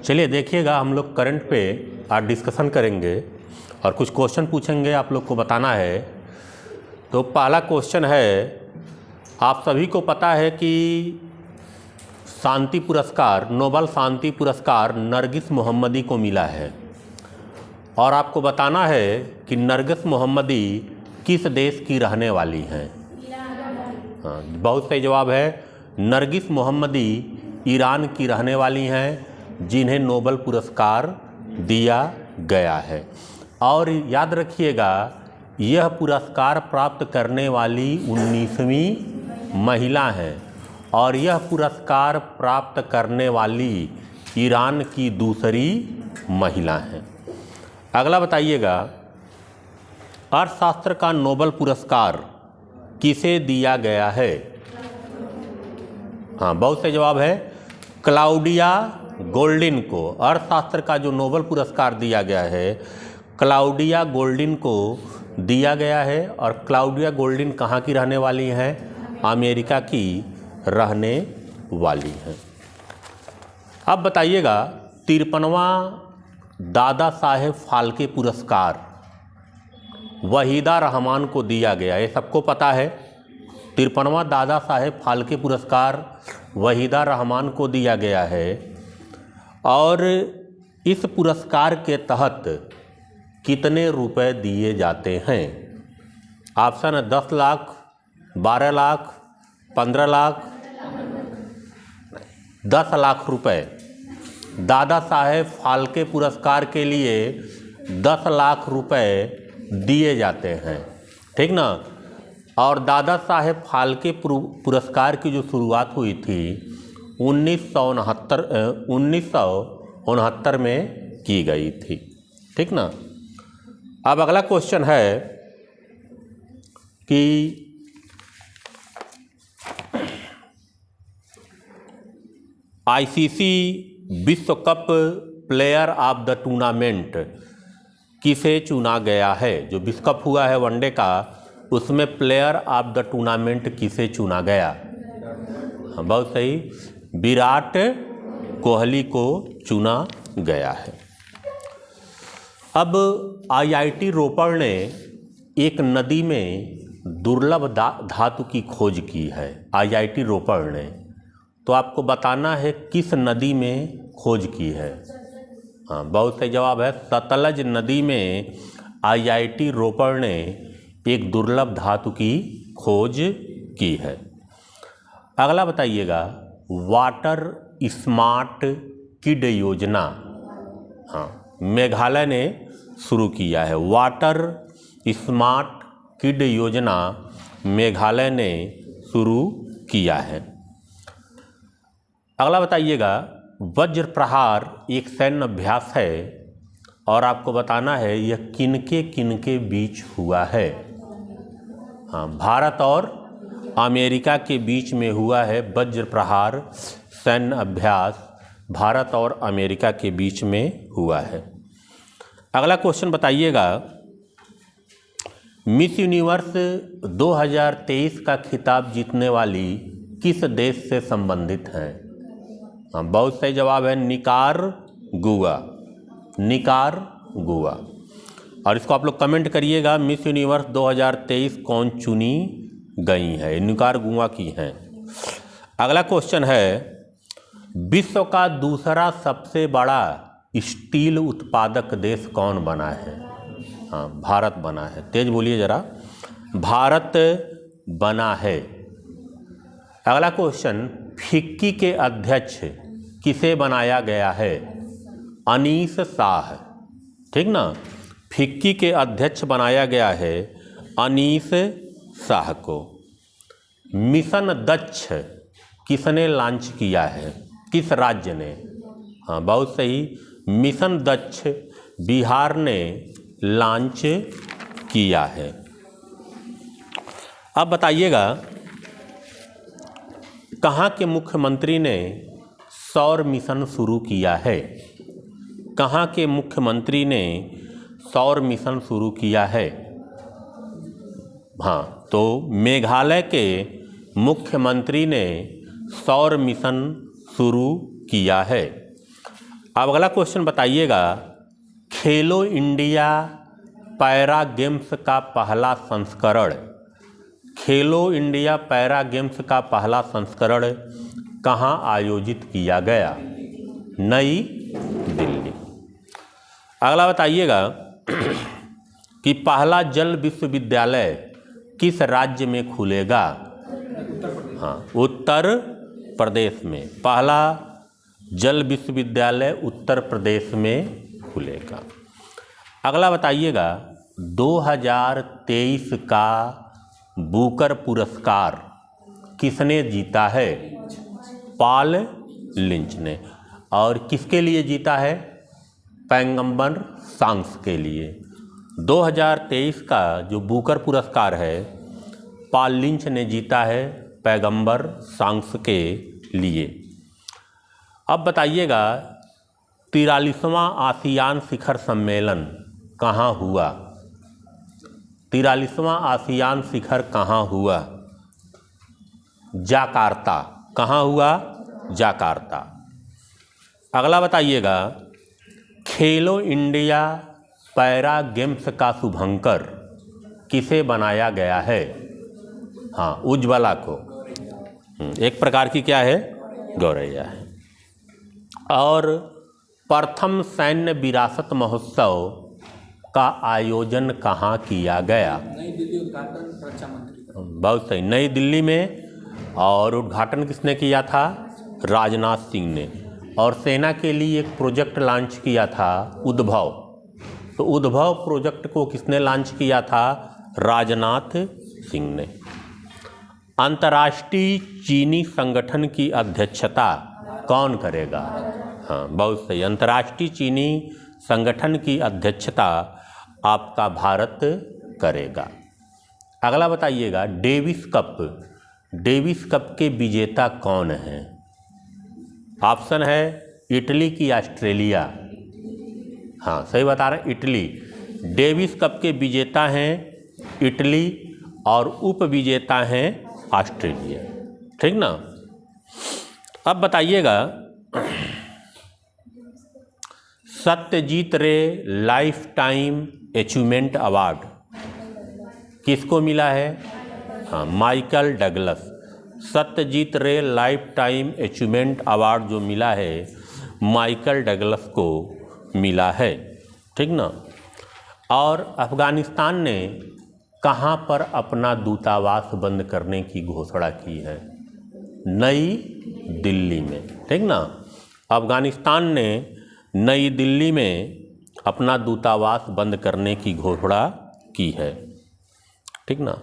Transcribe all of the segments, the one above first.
चलिए देखिएगा, हम लोग करंट पे आज डिस्कशन करेंगे और कुछ क्वेश्चन पूछेंगे, आप लोग को बताना है। तो पहला क्वेश्चन है, आप सभी को पता है कि शांति पुरस्कार, नोबेल शांति पुरस्कार नरगिस मोहम्मदी को मिला है और आपको बताना है कि नरगिस मोहम्मदी किस देश की रहने वाली हैं। हाँ, बहुत सही जवाब है। नरगिस मोहम्मदी ईरान की रहने वाली हैं, जिन्हें नोबेल पुरस्कार दिया गया है। और याद रखिएगा, यह पुरस्कार प्राप्त करने वाली 19वीं महिला हैं और यह पुरस्कार प्राप्त करने वाली ईरान की दूसरी महिला हैं। अगला बताइएगा, अर्थशास्त्र का नोबेल पुरस्कार किसे दिया गया है? हाँ, बहुत से जवाब है। क्लाउडिया गोल्डिन को अर्थशास्त्र का जो नोबेल पुरस्कार दिया गया है, क्लाउडिया गोल्डिन को दिया गया है। और क्लाउडिया गोल्डिन कहाँ की रहने वाली हैं? अमेरिका की रहने वाली हैं। अब बताइएगा, 53वां दादा साहेब फाल्के पुरस्कार वहीदा रहमान को दिया गया, ये सबको पता है। 53वां दादा साहेब फाल्के पुरस्कार वहीदा रहमान को दिया गया है और इस पुरस्कार के तहत कितने रुपए दिए जाते हैं? ऑप्शन है 10 लाख, 12 लाख, 15 लाख, 10 लाख रुपए। दादा साहेब फाल्के पुरस्कार के लिए 10 लाख रुपए दिए जाते हैं, ठीक ना। और दादा साहेब फाल्के पुरस्कार की जो शुरुआत हुई थी 1969 में की गई थी, ठीक ना। अब अगला क्वेश्चन है कि आईसीसी विश्व cup player of the tournament किसे चुना गया है? जो विश्व कप हुआ है वनडे का, उसमें प्लेयर ऑफ द टूर्नामेंट किसे चुना गया? हाँ, बहुत सही, विराट कोहली को चुना गया है। अब आईआईटी रोपड़ ने एक नदी में दुर्लभ धातु की खोज की है। आईआईटी रोपड़ ने, तो आपको बताना है किस नदी में खोज की है। हाँ, बहुत सही जवाब है, सतलज नदी में आईआईटी रोपड़ ने एक दुर्लभ धातु की खोज की है। अगला बताइएगा, वाटर स्मार्ट किड योजना, हाँ, मेघालय ने शुरू किया है। वाटर स्मार्ट किड योजना मेघालय ने शुरू किया है। अगला बताइएगा, वज्र प्रहार एक सैन्य अभ्यास है और आपको बताना है यह किनके बीच हुआ है। हाँ, भारत और अमेरिका के बीच में हुआ है वज्र प्रहार सैन्य अभ्यास, भारत और अमेरिका के बीच में हुआ है। अगला क्वेश्चन बताइएगा, मिस यूनिवर्स 2023 का खिताब जीतने वाली किस देश से संबंधित हैं? हाँ, बहुत सही जवाब है, निकारागुआ। निकारागुआ। और इसको आप लोग कमेंट करिएगा, मिस यूनिवर्स 2023 कौन चुनी गई है? निकारागुआ की हैं। अगला क्वेश्चन है, विश्व का दूसरा सबसे बड़ा स्टील उत्पादक देश कौन बना है? हाँ, भारत बना है। तेज बोलिए जरा, भारत बना है। अगला क्वेश्चन, फिक्की के अध्यक्ष किसे बनाया गया है? अनीस शाह, ठीक ना। फिक्की के अध्यक्ष बनाया गया है अनीस शाह को। मिशन दक्ष किसने लॉन्च किया है? किस राज्य ने? हाँ, बहुत सही, मिशन दक्ष बिहार ने लॉन्च किया है। अब बताइएगा, कहाँ के मुख्यमंत्री ने सौर मिशन शुरू किया है? कहाँ के मुख्यमंत्री ने सौर मिशन शुरू किया है? हाँ, तो मेघालय के मुख्यमंत्री ने सौर मिशन शुरू किया है। अब अगला क्वेश्चन बताइएगा, खेलो इंडिया पैरा गेम्स का पहला संस्करण, खेलो इंडिया पैरा गेम्स का पहला संस्करण कहाँ आयोजित किया गया? नई दिल्ली। अगला बताइएगा कि पहला जल विश्वविद्यालय किस राज्य में खुलेगा? हाँ, उत्तर प्रदेश में। पहला जल विश्वविद्यालय उत्तर प्रदेश में खुलेगा। अगला बताइएगा, 2023 का बुकर पुरस्कार किसने जीता है? पॉल लिंच ने। और किसके लिए जीता है? पैगंबर सांस के लिए। 2023 का जो बुकर पुरस्कार है पॉल लिंच ने जीता है पैगंबर सांस के लिए। अब बताइएगा, 43वां आसियान शिखर सम्मेलन कहाँ हुआ? 43वां आसियान शिखर कहाँ हुआ? जाकार्ता। कहाँ हुआ? जाकार्ता। अगला बताइएगा, खेलो इंडिया पैरा गेम्स का शुभंकर किसे बनाया गया है? हाँ, उज्ज्वला को। एक प्रकार की क्या है? गौरैया है। और प्रथम सैन्य विरासत महोत्सव का आयोजन कहाँ किया गया? नई दिल्ली। उद्घाटन रक्षा मंत्री। बहुत सही, नई दिल्ली में। और उद्घाटन किसने किया था? राजनाथ सिंह ने। और सेना के लिए एक प्रोजेक्ट लॉन्च किया था, उद्भव। तो उद्भव प्रोजेक्ट को किसने लॉन्च किया था? राजनाथ सिंह ने। अंतर्राष्ट्रीय चीनी संगठन की अध्यक्षता कौन करेगा? हाँ, बहुत सही, अंतर्राष्ट्रीय चीनी संगठन की अध्यक्षता आपका भारत करेगा। अगला बताइएगा, डेविस कप के विजेता कौन हैं? ऑप्शन है इटली की ऑस्ट्रेलिया। हाँ, सही बता रहे हैं, इटली। डेविस कप के विजेता हैं इटली और उप विजेता हैं ऑस्ट्रेलिया। ठीक ना। अब बताइएगा, सत्यजीत रे लाइफ टाइम अचीवमेंट अवार्ड किसको मिला है? हाँ, माइकल डगलस। सत्यजीत रे लाइफ टाइम अचीवमेंट अवार्ड जो मिला है माइकल डगलस को मिला है। ठीक ना। और अफ़गानिस्तान ने कहाँ पर अपना दूतावास बंद करने की घोषणा की है? नई दिल्ली में। ठीक ना। अफ़गानिस्तान ने नई दिल्ली में अपना दूतावास बंद करने की घोषणा की है। ठीक ना।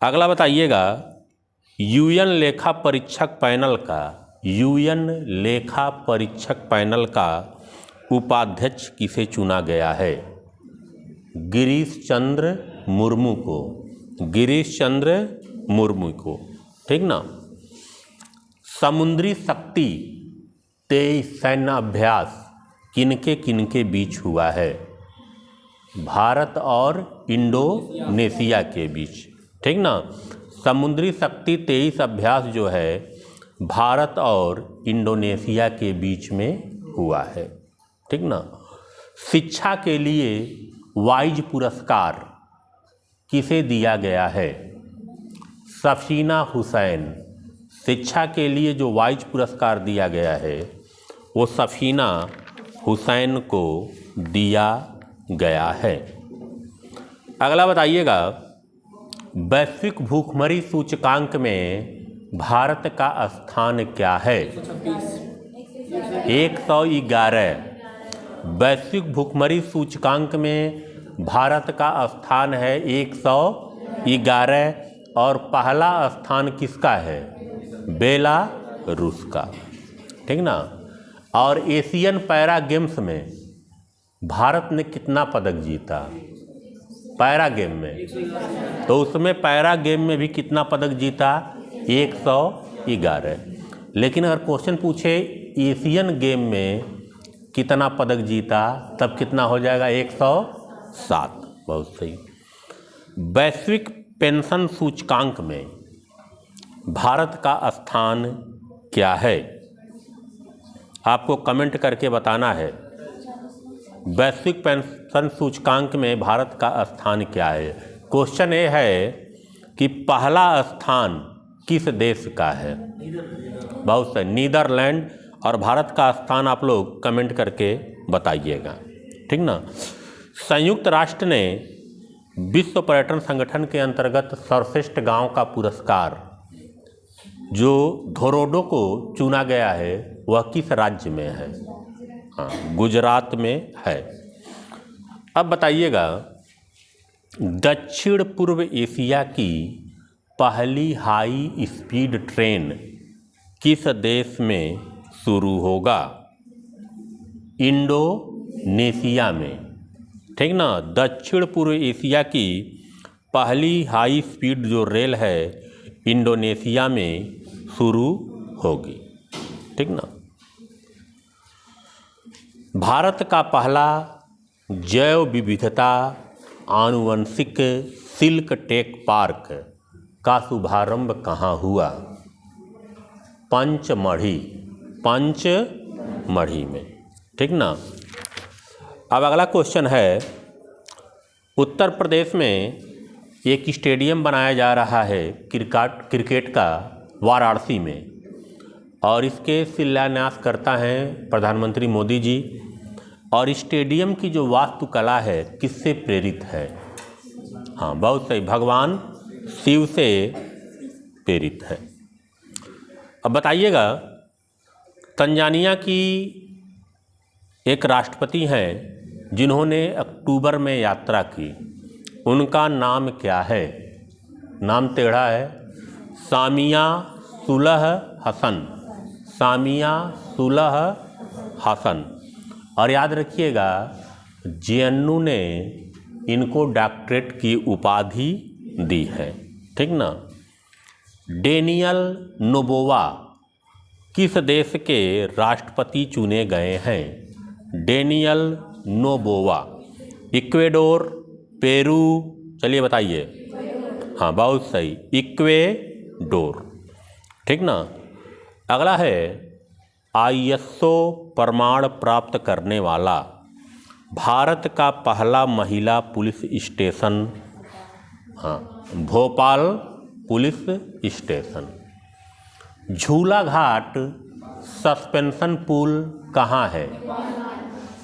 अगला बताइएगा, यूएन लेखा परीक्षक पैनल का उपाध्यक्ष किसे चुना गया है? गिरीश चंद्र मुर्मू को। ठीक ना। समुद्री शक्ति 23 सैन्य अभ्यास किनके बीच हुआ है? भारत और इंडोनेशिया के बीच। ठीक ना। समुद्री शक्ति 23 अभ्यास जो है भारत और इंडोनेशिया के बीच में हुआ है। ठीक ना। शिक्षा के लिए वाइज पुरस्कार किसे दिया गया है? सफीना हुसैन। शिक्षा के लिए जो वाइज पुरस्कार दिया गया है वो सफीना हुसैन को दिया गया है। अगला बताइएगा, वैश्विक भूखमरी सूचकांक में भारत का स्थान क्या है? 111। वैश्विक भूखमरी सूचकांक में भारत का स्थान है 111। और पहला स्थान किसका है? बेलारूस का। ठीक ना। और एशियन पैरा गेम्स में भारत ने कितना पदक जीता? पैरा गेम में, तो उसमें पैरा गेम में भी कितना पदक जीता? 111। लेकिन अगर क्वेश्चन पूछे एशियन गेम में कितना पदक जीता, तब कितना हो जाएगा? 107। बहुत सही। वैश्विक पेंशन सूचकांक में भारत का स्थान क्या है? आपको कमेंट करके बताना है। वैश्विक पेंशन सूचकांक में भारत का स्थान क्या है। क्वेश्चन ये है कि पहला स्थान किस देश का है। बहुत सही, नीदरलैंड। और भारत का स्थान आप लोग कमेंट करके बताइएगा, ठीक ना। संयुक्त राष्ट्र ने विश्व पर्यटन संगठन के अंतर्गत सर्वश्रेष्ठ गांव का पुरस्कार जो धोरोडो को चुना गया है वह किस राज्य में है। हाँ, गुजरात में है। अब बताइएगा, दक्षिण पूर्व एशिया की पहली हाई स्पीड ट्रेन किस देश में शुरू होगा। इंडोनेशिया में, ठीक ना। दक्षिण पूर्व एशिया की पहली हाई स्पीड जो रेल है इंडोनेशिया में शुरू होगी, ठीक ना। भारत का पहला जैव विविधता आनुवंशिक सिल्क टेक पार्क का शुभारंभ कहाँ हुआ। पंचमढ़ी में, ठीक ना। अब अगला क्वेश्चन है, उत्तर प्रदेश में एक स्टेडियम बनाया जा रहा है क्रिकेट का वाराणसी में, और इसके शिलान्यास करता हैं प्रधानमंत्री मोदी जी। और स्टेडियम की जो वास्तुकला है किससे प्रेरित है। हाँ, बहुत सही, भगवान शिव से प्रेरित है। अब बताइएगा, तंजानिया की एक राष्ट्रपति हैं जिन्होंने अक्टूबर में यात्रा की, उनका नाम क्या है। नाम टेढ़ा है, सामिया सुलह हसन। सामिया सुलह हसन। और याद रखिएगा, जेएनयू ने इनको डॉक्टरेट की उपाधि दी है, ठीक ना। डेनियल नोबोवा किस देश के राष्ट्रपति चुने गए हैं। डेनियल नोबोवा, इक्वेडोर, पेरू, चलिए बताइए। हाँ, बहुत सही, इक्वेडोर, ठीक ना। अगला है, आईएसओ प्रमाण प्राप्त करने वाला भारत का पहला महिला पुलिस स्टेशन। हाँ, भोपाल पुलिस स्टेशन। झूला घाट सस्पेंशन पुल कहाँ है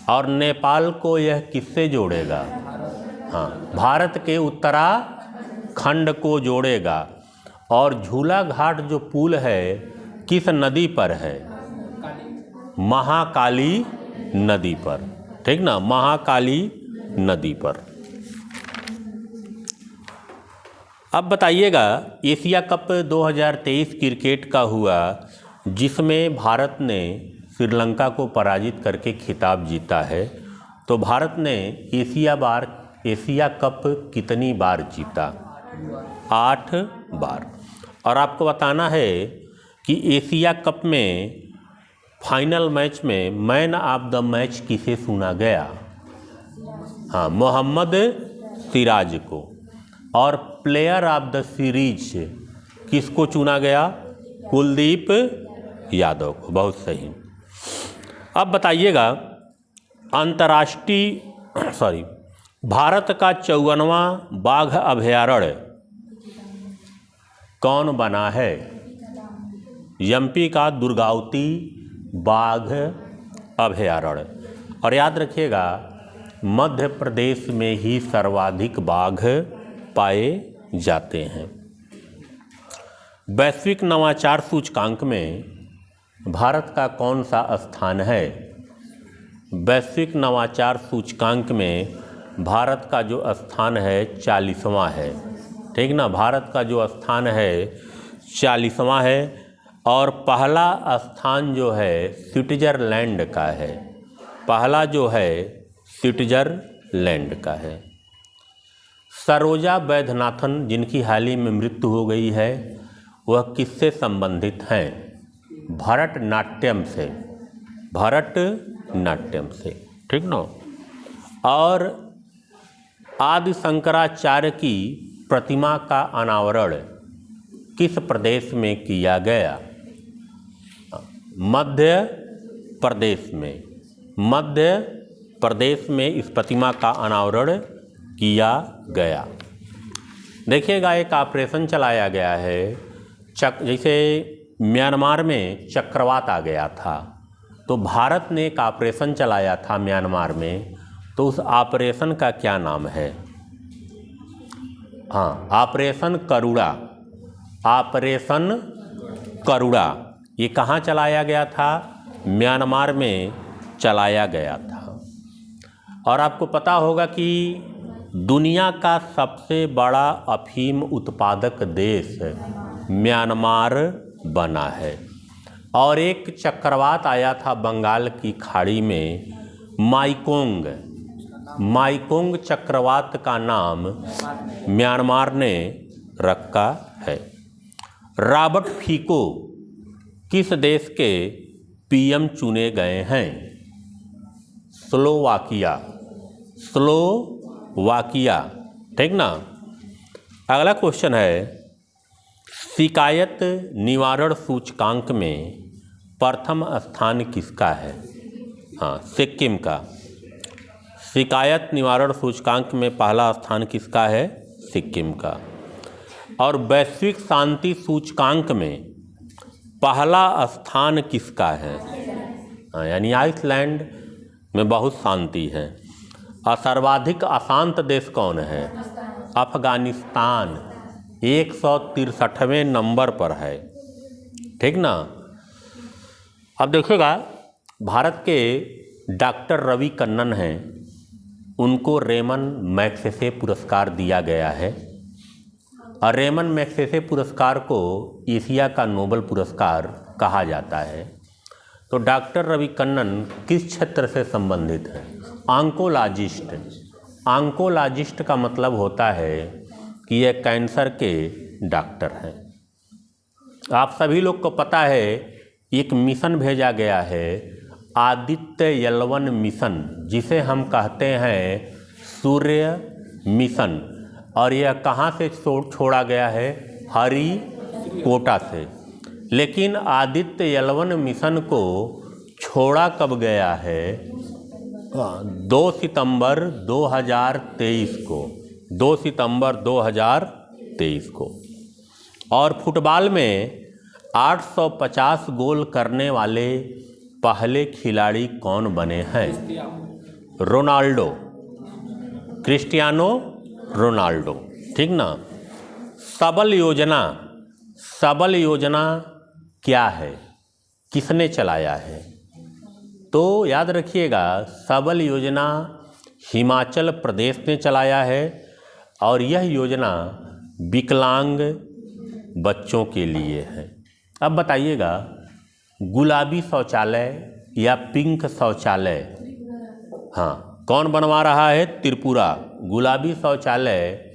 और नेपाल को यह किससे जोड़ेगा। हाँ, भारत के उत्तराखंड को जोड़ेगा। और झूला घाट जो पुल है किस नदी पर है। महाकाली नदी पर, ठीक ना, महाकाली नदी पर। अब बताइएगा, एशिया कप 2023 क्रिकेट का हुआ जिसमें भारत ने श्रीलंका को पराजित करके खिताब जीता है। तो भारत ने एशिया कप कितनी बार जीता। 8 बार। और आपको बताना है कि एशिया कप में फाइनल मैच में मैन ऑफ द मैच किसे चुना गया। हाँ, मोहम्मद सिराज को। और प्लेयर ऑफ द सीरीज किसको चुना गया। कुलदीप यादव को। बहुत सही। अब बताइएगा, भारत का 54वां बाघ अभयारण्य कौन बना है। एमपी का दुर्गावती बाघ अभयारण्य। और याद रखिएगा, मध्य प्रदेश में ही सर्वाधिक बाघ पाए जाते हैं। वैश्विक नवाचार सूचकांक में भारत का कौन सा स्थान है। वैश्विक नवाचार सूचकांक में भारत का जो स्थान है 40वां है, ठीक ना। भारत का जो स्थान है 40वां है। और पहला स्थान जो है स्विट्जरलैंड का है। पहला जो है स्विट्जरलैंड का है। सरोजा वैद्यनाथन जिनकी हाल ही में मृत्यु हो गई है, वह किससे संबंधित हैं। भरतनाट्यम से। भरतनाट्यम से, ठीक ना। और आदि शंकराचार्य की प्रतिमा का अनावरण किस प्रदेश में किया गया। मध्य प्रदेश में, मध्य प्रदेश में इस प्रतिमा का अनावरण किया गया। देखिएगा, एक ऑपरेशन चलाया गया है जैसे म्यांमार में चक्रवात आ गया था, तो भारत ने एक ऑपरेशन चलाया था म्यांमार में, तो उस ऑपरेशन का क्या नाम है? हाँ, ऑपरेशन करुणा। ऑपरेशन करुणा ये कहाँ चलाया गया था? म्यांमार में चलाया गया था। और आपको पता होगा कि दुनिया का सबसे बड़ा अफीम उत्पादक देश म्यांमार बना है। और एक चक्रवात आया था बंगाल की खाड़ी में, माइकोंग चक्रवात का नाम म्यांमार ने रखा है। रॉबर्ट फीको किस देश के पीएम चुने गए हैं? स्लोवाकिया, ठीक ना। अगला क्वेश्चन है, शिकायत निवारण सूचकांक में प्रथम स्थान किसका है? हाँ, सिक्किम का। शिकायत निवारण सूचकांक में पहला स्थान किसका है? सिक्किम का। और वैश्विक शांति सूचकांक में पहला स्थान किसका है? हाँ, यानी आइसलैंड में बहुत शांति है। और सर्वाधिक अशांत देश कौन है? अफगानिस्तान 163वें नंबर पर है, ठीक ना। अब देखिएगा, भारत के डॉक्टर रवि कन्नन हैं, उनको रेमन मैग्सेसे पुरस्कार दिया गया है। और रेमन मैग्सेसे पुरस्कार को एशिया का नोबेल पुरस्कार कहा जाता है। तो डॉक्टर रवि कन्नन किस क्षेत्र से संबंधित हैं? ऑन्कोलॉजिस्ट। ऑन्कोलॉजिस्ट का मतलब होता है कि ये कैंसर के डॉक्टर हैं। आप सभी लोग को पता है, एक मिशन भेजा गया है, आदित्य L1 मिशन, जिसे हम कहते हैं सूर्य मिशन। और यह कहाँ से छोड़ा गया है? हरिकोटा से। लेकिन आदित्य L1 मिशन को छोड़ा कब गया है? 2 सितंबर 2023 को। 2 सितंबर 2023 को। और फुटबॉल में 850 गोल करने वाले पहले खिलाड़ी कौन बने हैं? क्रिस्टियानो रोनाल्डो, ठीक ना। सबल योजना क्या है? किसने चलाया है? तो याद रखिएगा, सबल योजना हिमाचल प्रदेश ने चलाया है। और यह योजना विकलांग बच्चों के लिए है। अब बताइएगा, गुलाबी शौचालय या पिंक शौचालय, हाँ, कौन बनवा रहा है? त्रिपुरा। गुलाबी शौचालय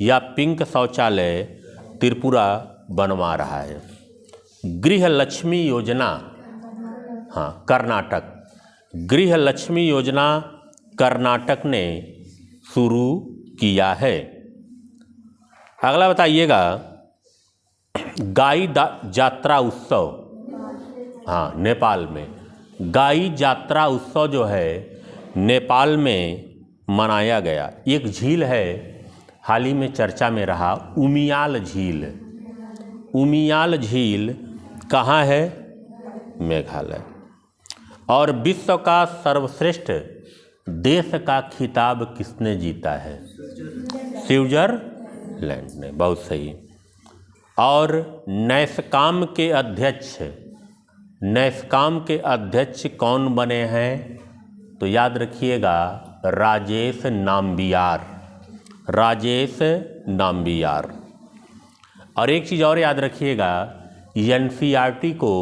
या पिंक शौचालय त्रिपुरा बनवा रहा है। गृह लक्ष्मी योजना, हाँ, कर्नाटक। गृह लक्ष्मी योजना कर्नाटक ने शुरू किया है। अगला बताइएगा, गाई जात्रा उत्सव, हाँ, नेपाल में। गाई जात्रा उत्सव जो है नेपाल में मनाया गया। एक झील है, हाल ही में चर्चा में रहा, उमियाल झील। उमियाल झील कहाँ है? मेघालय। और विश्व का सर्वश्रेष्ठ देश का खिताब किसने जीता है? स्विट्जरलैंड ने। बहुत सही। और नैसकॉम के अध्यक्ष कौन बने हैं? तो याद रखिएगा, राजेश नाम्बियार। और एक चीज़ और याद रखिएगा, एनसीईआरटी को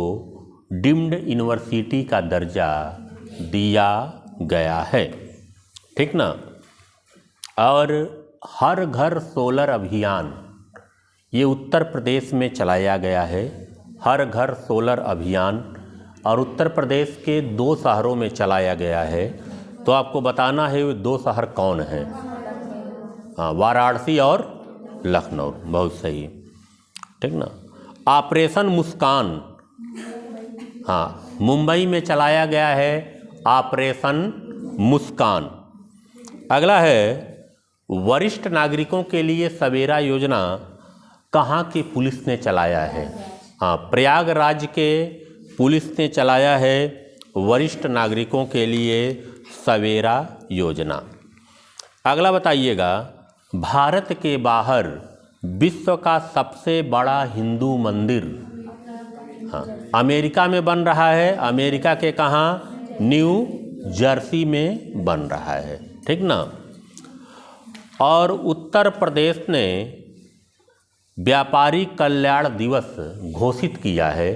डीम्ड यूनिवर्सिटी का दर्जा दिया गया है, ठीक ना। और हर घर सोलर अभियान, ये उत्तर प्रदेश में चलाया गया है। हर घर सोलर अभियान, और उत्तर प्रदेश के 2 शहरों में चलाया गया है। तो आपको बताना है वो 2 शहर कौन हैं? हाँ, वाराणसी और लखनऊ। बहुत सही, ठीक ना। ऑपरेशन मुस्कान, हाँ, मुंबई में चलाया गया है ऑपरेशन मुस्कान। अगला है वरिष्ठ नागरिकों के लिए सवेरा योजना कहाँ की पुलिस ने चलाया है? हाँ, प्रयागराज के पुलिस ने चलाया है वरिष्ठ नागरिकों के लिए सवेरा योजना। अगला बताइएगा, भारत के बाहर विश्व का सबसे बड़ा हिंदू मंदिर, हाँ, अमेरिका में बन रहा है। अमेरिका के कहाँ? न्यू जर्सी में बन रहा है, ठीक ना। और उत्तर प्रदेश ने व्यापारी कल्याण दिवस घोषित किया है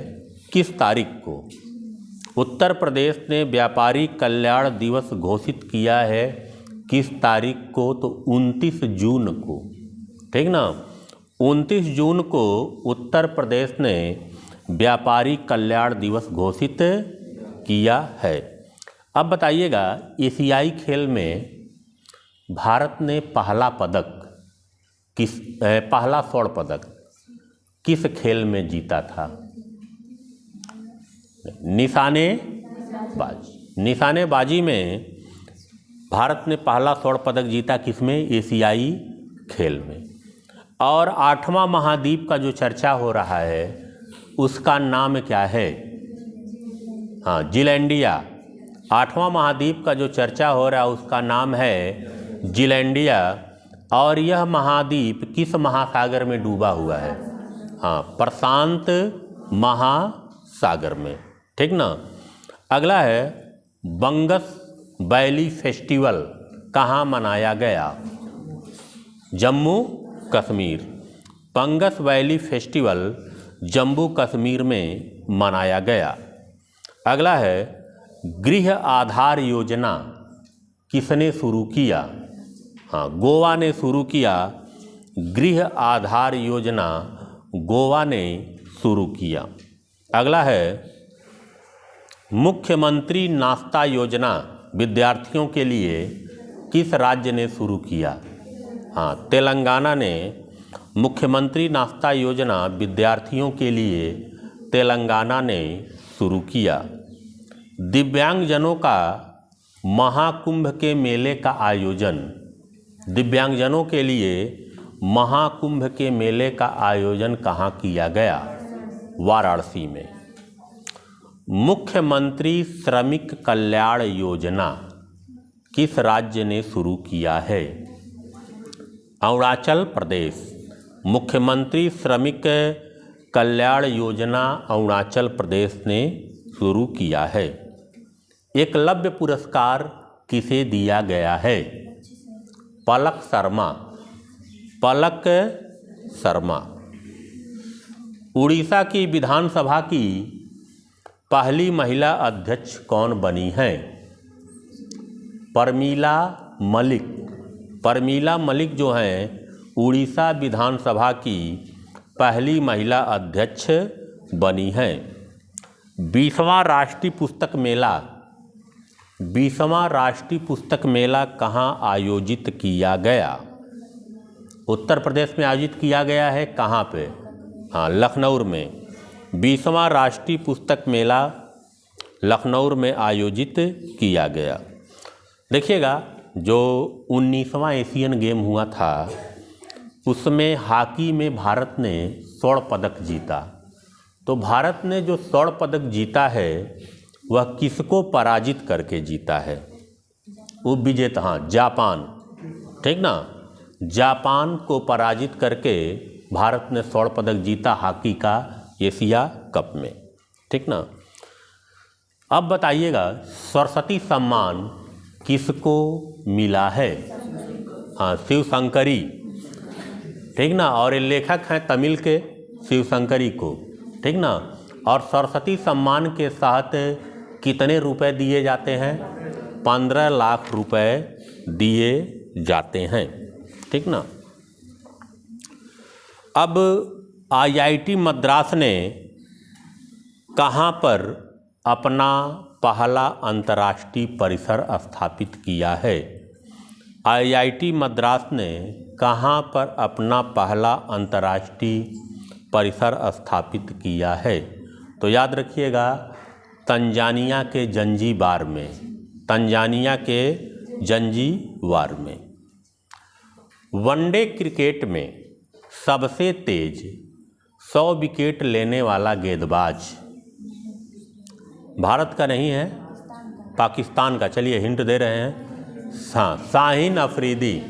किस तारीख को? उत्तर प्रदेश ने व्यापारी कल्याण दिवस घोषित किया है किस तारीख को? तो 29 जून को, ठीक ना। 29 जून को उत्तर प्रदेश ने व्यापारी कल्याण दिवस घोषित किया है। अब बताइएगा, एशियाई खेल में भारत ने पहला स्वर्ण पदक किस खेल में जीता था? निशानेबाजी में भारत ने पहला स्वर्ण पदक जीता किसमें? एशियाई खेल में। और 8वां महाद्वीप का जो चर्चा हो रहा है उसका नाम क्या है? हाँ, जिलैंडिया। 8वां महाद्वीप का जो चर्चा हो रहा है उसका नाम है जिलैंडिया। और यह महाद्वीप किस महासागर में डूबा हुआ है? हाँ, प्रशांत महासागर में, ठीक ना। अगला है बंगस वैली फेस्टिवल कहाँ मनाया गया? जम्मू कश्मीर। बंगस वैली फेस्टिवल जम्मू कश्मीर में मनाया गया। अगला है गृह आधार योजना किसने शुरू किया? हाँ, गोवा ने शुरू किया। गृह आधार योजना गोवा ने शुरू किया। अगला है मुख्यमंत्री नाश्ता योजना विद्यार्थियों के लिए किस राज्य ने शुरू किया? हाँ, तेलंगाना ने मुख्यमंत्री नाश्ता योजना विद्यार्थियों के लिए तेलंगाना ने शुरू किया। दिव्यांगजनों का महाकुंभ के मेले का आयोजन, दिव्यांगजनों के लिए महाकुंभ के मेले का आयोजन कहाँ किया गया? वाराणसी में। मुख्यमंत्री श्रमिक कल्याण योजना किस राज्य ने शुरू किया है? अरुणाचल प्रदेश। मुख्यमंत्री श्रमिक कल्याण योजना अरुणाचल प्रदेश ने शुरू किया है। एकलव्य पुरस्कार किसे दिया गया है? पलक शर्मा। पलक शर्मा। उड़ीसा की विधानसभा की पहली महिला अध्यक्ष कौन बनी है? प्रमीला मलिक। प्रमीला मलिक जो हैं उड़ीसा विधानसभा की पहली महिला अध्यक्ष बनी हैं। 20वां राष्ट्रीय पुस्तक मेला, 20वां राष्ट्रीय पुस्तक मेला कहाँ आयोजित किया गया? उत्तर प्रदेश में आयोजित किया गया है। कहाँ पे? हाँ, लखनऊ में। 20वां राष्ट्रीय पुस्तक मेला लखनऊ में आयोजित किया गया। देखिएगा, जो 19वां एशियन गेम हुआ था उसमें हॉकी में भारत ने स्वर्ण पदक जीता। तो भारत ने जो स्वर्ण पदक जीता है वह किसको पराजित करके जीता है? वो विजेता, हाँ, जापान, ठीक ना। जापान को पराजित करके भारत ने स्वर्ण पदक जीता हॉकी का एशिया कप में, ठीक ना। अब बताइएगा, सरस्वती सम्मान किसको मिला है? हाँ, शिवशंकरी, ठीक ना। और ये लेखक हैं तमिल के शिवशंकरी को, ठीक ना। और सरस्वती सम्मान के साथ कितने रुपए दिए जाते हैं? 15 लाख रुपए दिए जाते हैं, ठीक ना। अब IIT मद्रास ने कहाँ पर अपना पहला अंतर्राष्ट्रीय परिसर स्थापित किया है? IIT मद्रास ने कहाँ पर अपना पहला अंतर्राष्ट्रीय परिसर स्थापित किया है? तो याद रखिएगा, तंजानिया के जंजीबार में, तंजानिया के जंजीबार में। वनडे क्रिकेट में सबसे तेज 100 विकेट लेने वाला गेंदबाज भारत का नहीं है, पाकिस्तान का। चलिए हिंट दे रहे हैं, हाँ, शाहीन अफरीदी।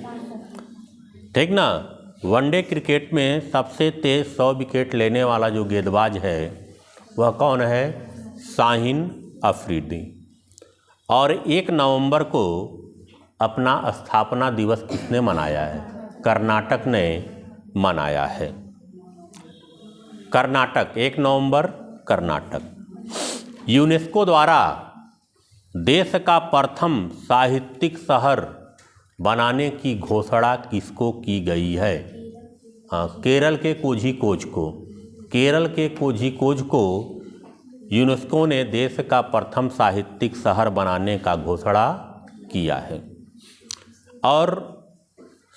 ठीक ना। वनडे क्रिकेट में सबसे तेज 100 विकेट लेने वाला जो गेंदबाज है वह कौन है? शाहीन अफरीदी। और 1 नवंबर को अपना स्थापना दिवस किसने मनाया है? कर्नाटक ने मनाया है। कर्नाटक, 1 नवंबर कर्नाटक। यूनेस्को द्वारा देश का प्रथम साहित्यिक शहर बनाने की घोषणा किसको की गई है? हाँ, केरल के कोझिकोड को। केरल के कोझिकोड को यूनेस्को ने देश का प्रथम साहित्यिक शहर बनाने का घोषणा किया है। और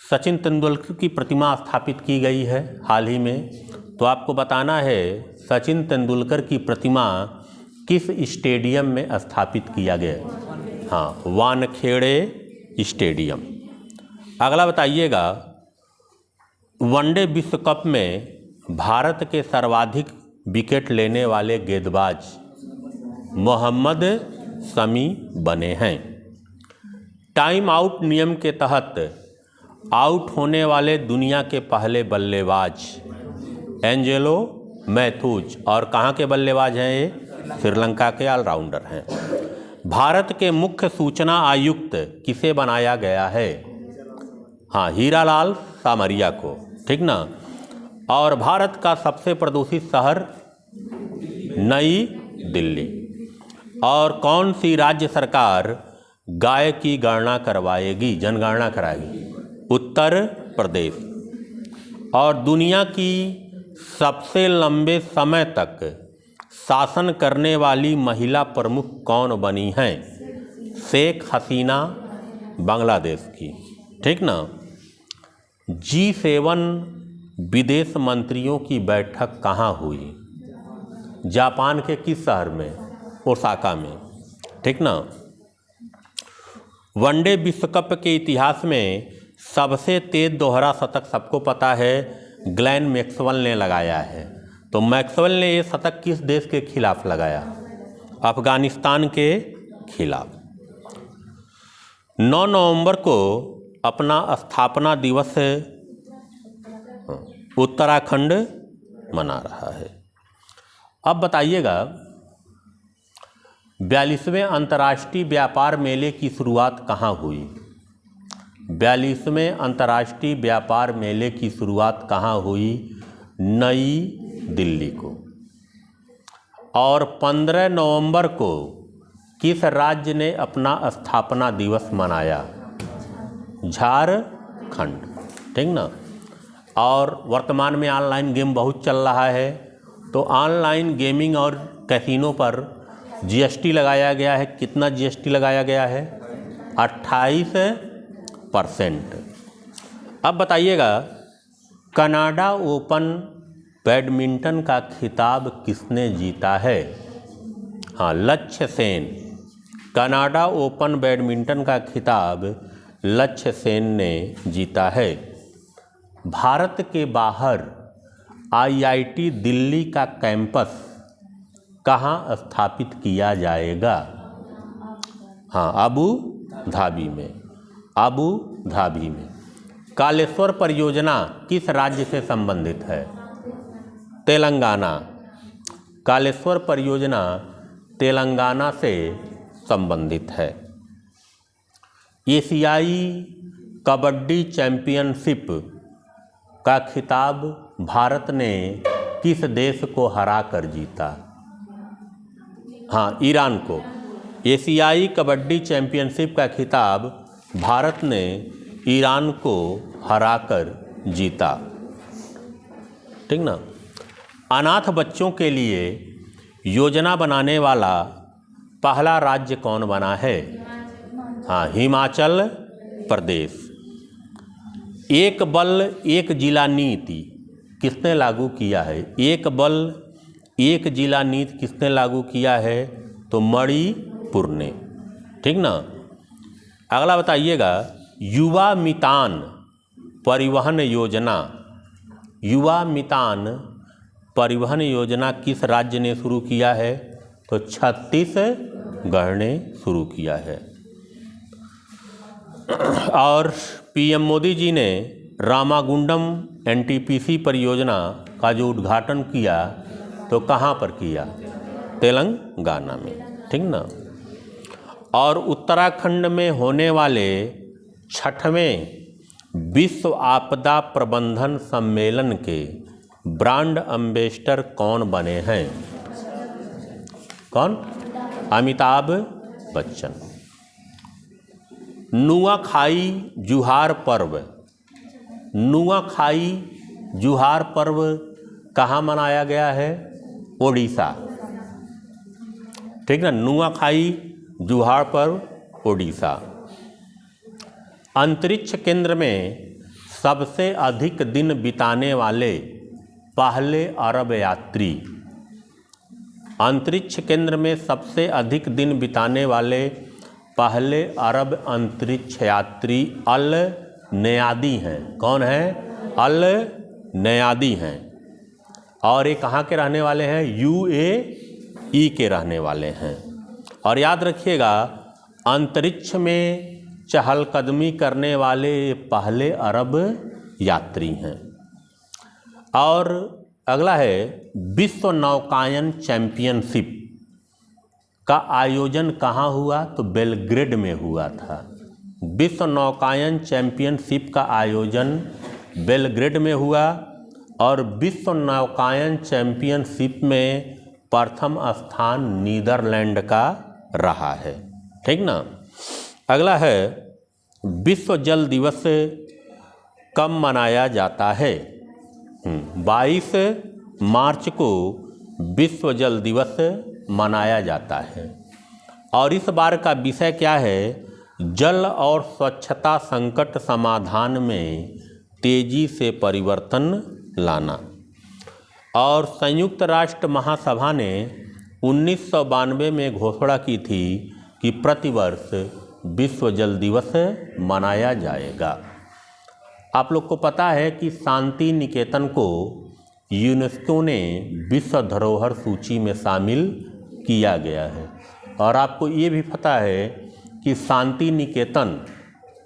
सचिन तेंदुलकर की प्रतिमा स्थापित की गई है हाल ही में। तो आपको बताना है सचिन तेंदुलकर की प्रतिमा किस स्टेडियम में स्थापित किया गया? हाँ, वानखेड़े स्टेडियम। अगला बताइएगा, वनडे विश्व कप में भारत के सर्वाधिक विकेट लेने वाले गेंदबाज मोहम्मद शमी बने हैं। टाइम आउट नियम के तहत आउट होने वाले दुनिया के पहले बल्लेबाज एंजेलो मैथ्यूज। और कहाँ के बल्लेबाज हैं ये? श्रीलंका के ऑलराउंडर हैं। भारत के मुख्य सूचना आयुक्त किसे बनाया गया है? हाँ, हीरालाल सामरिया को। ठीक ना। और भारत का सबसे प्रदूषित शहर नई दिल्ली। और कौन सी राज्य सरकार गाय की गणना करवाएगी, जनगणना कराएगी? उत्तर प्रदेश। और दुनिया की सबसे लंबे समय तक शासन करने वाली महिला प्रमुख कौन बनी हैं? शेख हसीना, बांग्लादेश की। ठीक ना। G7 विदेश मंत्रियों की बैठक कहाँ हुई? जापान के किस शहर में? ओसाका में। ठीक ना। वनडे विश्व कप के इतिहास में सबसे तेज दोहरा शतक सबको पता है, ग्लेन मैक्सवेल ने लगाया है। तो मैक्सवेल ने ये शतक किस देश के खिलाफ लगाया? अफगानिस्तान के खिलाफ। 9 नवंबर को अपना स्थापना दिवस उत्तराखंड मना रहा है। अब बताइएगा, 42वें अंतर्राष्ट्रीय व्यापार मेले की शुरुआत कहाँ हुई? 42वें अंतर्राष्ट्रीय व्यापार मेले की शुरुआत कहाँ हुई? नई दिल्ली को। और 15 नवंबर को किस राज्य ने अपना स्थापना दिवस मनाया? झारखंड। ठीक ना। और वर्तमान में ऑनलाइन गेम बहुत चल रहा है, तो ऑनलाइन गेमिंग और कैसीनो पर जीएसटी लगाया गया है। कितना जीएसटी लगाया गया है? 28%। अब बताइएगा, कनाडा ओपन बैडमिंटन का खिताब किसने जीता है? हाँ, लक्ष्य सेन। कनाडा ओपन बैडमिंटन का खिताब लक्ष्य सेन ने जीता है। भारत के बाहर आईआईटी दिल्ली का कैंपस कहाँ स्थापित किया जाएगा? हाँ, अबू धाबी में। अबू धाबी में। कालेश्वर परियोजना किस राज्य से संबंधित है? तेलंगाना। कालेश्वर परियोजना तेलंगाना से संबंधित है। एशियाई कबड्डी चैंपियनशिप का खिताब भारत ने किस देश को हराकर जीता? हाँ, ईरान को। एशियाई कबड्डी चैंपियनशिप का खिताब भारत ने ईरान को हराकर जीता। ठीक ना। अनाथ बच्चों के लिए योजना बनाने वाला पहला राज्य कौन बना है? हाँ, हिमाचल प्रदेश। एक बल एक जिला नीति किसने लागू किया है? एक बल एक जिला नीति किसने लागू किया है? तो मणिपुर ने। ठीक ना। अगला बताइएगा, युवा मितान परिवहन योजना, युवा मितान परिवहन योजना किस राज्य ने शुरू किया है? तो छत्तीसगढ़ ने शुरू किया है। और पीएम मोदी जी ने रामागुंडम एनटीपीसी परियोजना का जो उद्घाटन किया तो कहाँ पर किया? तेलंगाना में। ठीक ना। और उत्तराखंड में होने वाले 6वें विश्व आपदा प्रबंधन सम्मेलन के ब्रांड एम्बेसडर कौन बने हैं? कौन? अमिताभ बच्चन। नुआखाई जुहार पर्व, नुआखाई जुहार पर्व कहाँ मनाया गया है? ओडिशा। ठीक ना। नुआखाई जुहार पर्व ओडिशा। अंतरिक्ष केंद्र में सबसे अधिक दिन बिताने वाले पहले अरब यात्री, अंतरिक्ष केंद्र में सबसे अधिक दिन बिताने वाले पहले अरब अंतरिक्ष यात्री अल नयादी हैं। कौन है? अल नयादी हैं। और ये कहाँ के रहने वाले हैं? यूएई के रहने वाले हैं। और याद रखिएगा, अंतरिक्ष में चहलकदमी करने वाले पहले अरब यात्री हैं। और अगला है, विश्व नौकायन चैंपियनशिप का आयोजन कहाँ हुआ? तो बेलग्रेड में हुआ था। विश्व नौकायन चैंपियनशिप का आयोजन बेलग्रेड में हुआ और विश्व नौकायन चैंपियनशिप में प्रथम स्थान नीदरलैंड का रहा है। ठीक ना। अगला है, विश्व जल दिवस कब मनाया जाता है? 22 मार्च को विश्व जल दिवस मनाया जाता है। और इस बार का विषय क्या है? जल और स्वच्छता संकट समाधान में तेजी से परिवर्तन लाना। और संयुक्त राष्ट्र महासभा ने 1992 में घोषणा की थी कि प्रतिवर्ष विश्व जल दिवस मनाया जाएगा। आप लोग को पता है कि शांति निकेतन को यूनेस्को ने विश्व धरोहर सूची में शामिल किया गया है। और आपको ये भी पता है कि शांति निकेतन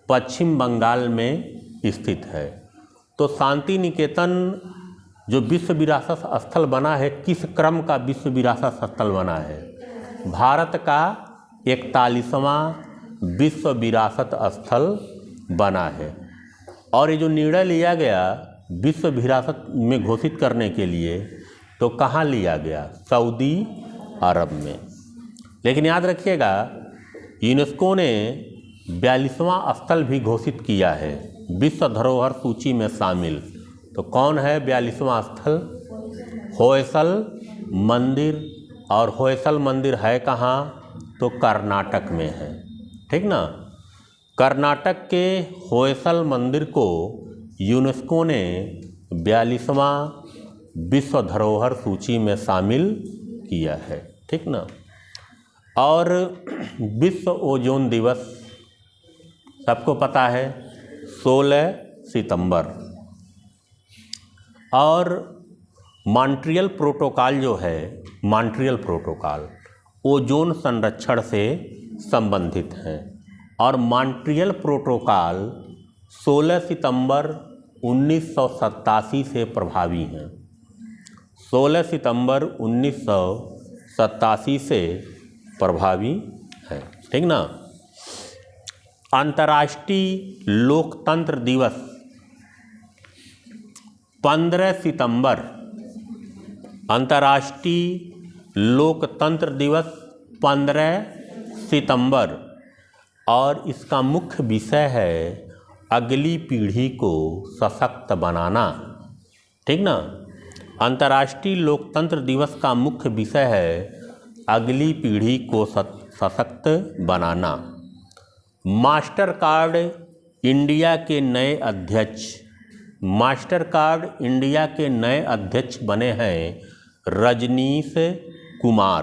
पश्चिम बंगाल में स्थित है। तो शांति निकेतन जो विश्व विरासत स्थल बना है, किस क्रम का विश्व विरासत स्थल बना है? भारत का 41वां विश्व विरासत स्थल बना है। और ये जो निर्णय लिया गया विश्व विरासत में घोषित करने के लिए, तो कहाँ लिया गया? सऊदी अरब में। लेकिन याद रखिएगा, यूनेस्को ने 42वां स्थल भी घोषित किया है विश्व धरोहर सूची में शामिल। तो कौन है 42वां स्थल? होयसल मंदिर। और होयसल मंदिर है कहाँ? तो कर्नाटक में है। ठीक ना। कर्नाटक के होयसल मंदिर को यूनेस्को ने 42वां विश्व धरोहर सूची में शामिल किया है। ठीक ना। और विश्व ओजोन दिवस सबको पता है 16 सितंबर। और मॉन्ट्रियल प्रोटोकॉल जो है, मॉन्ट्रियल प्रोटोकॉल ओजोन संरक्षण से संबंधित है। और मॉन्ट्रियल प्रोटोकॉल 16 सितंबर 1987 से प्रभावी हैं। 16 सितंबर 1987 से प्रभावी है। ठीक ना। अंतर्राष्ट्रीय लोकतंत्र दिवस 15 सितंबर। अंतर्राष्ट्रीय लोकतंत्र दिवस 15 सितंबर। और इसका मुख्य विषय है अगली पीढ़ी को सशक्त बनाना। ठीक ना। अंतर्राष्ट्रीय लोकतंत्र दिवस का मुख्य विषय है अगली पीढ़ी को सशक्त बनाना। मास्टर कार्ड इंडिया के नए अध्यक्ष, मास्टर कार्ड इंडिया के नए अध्यक्ष बने हैं रजनीश कुमार।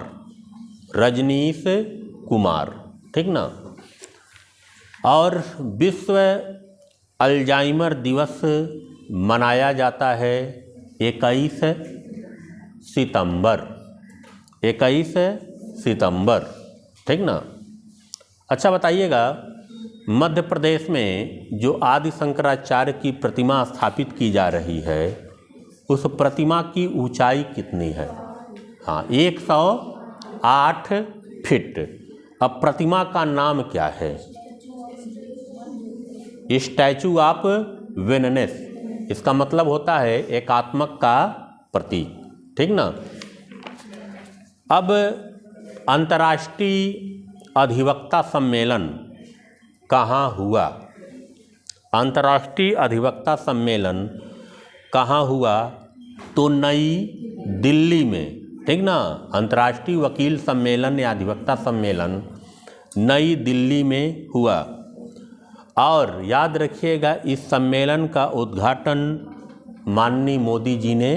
रजनीश कुमार, ठीक ना। और विश्व अल्जाइमर दिवस मनाया जाता है 21 सितंबर, 21 सितंबर, ठीक ना। अच्छा बताइएगा, मध्य प्रदेश में जो आदि शंकराचार्य की प्रतिमा स्थापित की जा रही है, उस प्रतिमा की ऊंचाई कितनी है? हाँ, 108 फीट। अब प्रतिमा का नाम क्या है? स्टैचू ऑफ वेननेस, इसका मतलब होता है एकात्मक का प्रतीक, ठीक ना। अब अंतर्राष्ट्रीय अधिवक्ता सम्मेलन कहाँ हुआ? अंतर्राष्ट्रीय अधिवक्ता सम्मेलन कहाँ हुआ? तो नई दिल्ली में, ठीक ना। अंतर्राष्ट्रीय वकील सम्मेलन या अधिवक्ता सम्मेलन नई दिल्ली में हुआ। और याद रखिएगा, इस सम्मेलन का उद्घाटन माननीय मोदी जी ने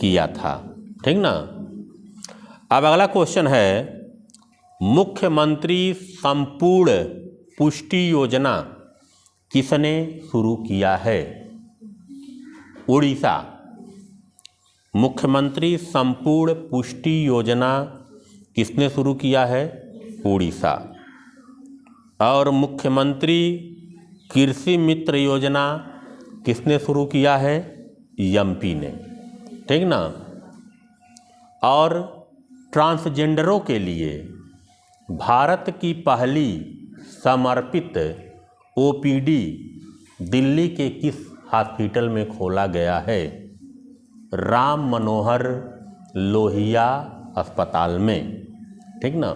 किया था, ठीक ना। अब अगला क्वेश्चन है, मुख्यमंत्री संपूर्ण पुष्टि योजना किसने शुरू किया है? उड़ीसा। मुख्यमंत्री संपूर्ण पुष्टि योजना किसने शुरू किया है? उड़ीसा। और मुख्यमंत्री कृषि मित्र योजना किसने शुरू किया है? एमपी ने, ठीक ना। और ट्रांसजेंडरों के लिए भारत की पहली समर्पित ओपीडी दिल्ली के किस हॉस्पिटल में खोला गया है? राम मनोहर लोहिया अस्पताल में, ठीक ना।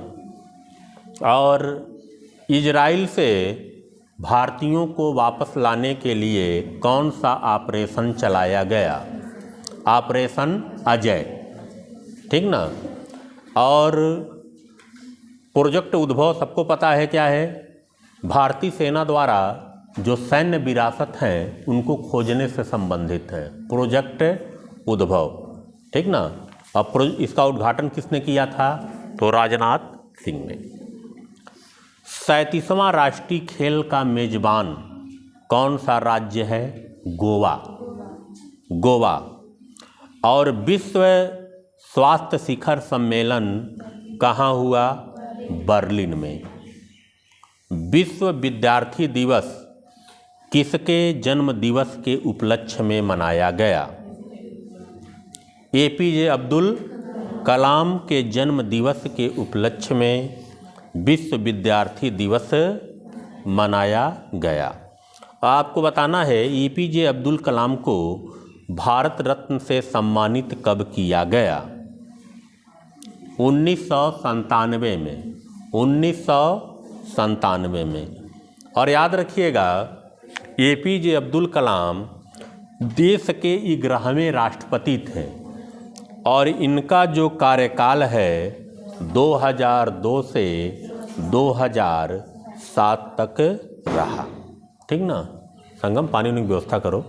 और इजराइल से भारतीयों को वापस लाने के लिए कौन सा ऑपरेशन चलाया गया? ऑपरेशन अजय, ठीक ना। और प्रोजेक्ट उद्भव सबको पता है क्या है? भारतीय सेना द्वारा जो सैन्य विरासत हैं उनको खोजने से संबंधित है प्रोजेक्ट उद्भव, ठीक ना। अब इसका उद्घाटन किसने किया था? तो राजनाथ सिंह ने। 37वां राष्ट्रीय खेल का मेजबान कौन सा राज्य है? गोवा, गोवा। और विश्व स्वास्थ्य शिखर सम्मेलन कहाँ हुआ? बर्लिन में। विश्व विद्यार्थी दिवस किसके जन्म दिवस के उपलक्ष्य में मनाया गया? एपीजे अब्दुल कलाम के जन्म दिवस के उपलक्ष्य में विश्व विद्यार्थी दिवस मनाया गया। आपको बताना है, एपीजे अब्दुल कलाम को भारत रत्न से सम्मानित कब किया गया? 1997 में, 1997 में। और याद रखिएगा, एपीजे अब्दुल कलाम देश के 11वें राष्ट्रपति थे और इनका जो कार्यकाल है 2002 से 2007 तक रहा, ठीक ना। संगम, पानी की व्यवस्था करो।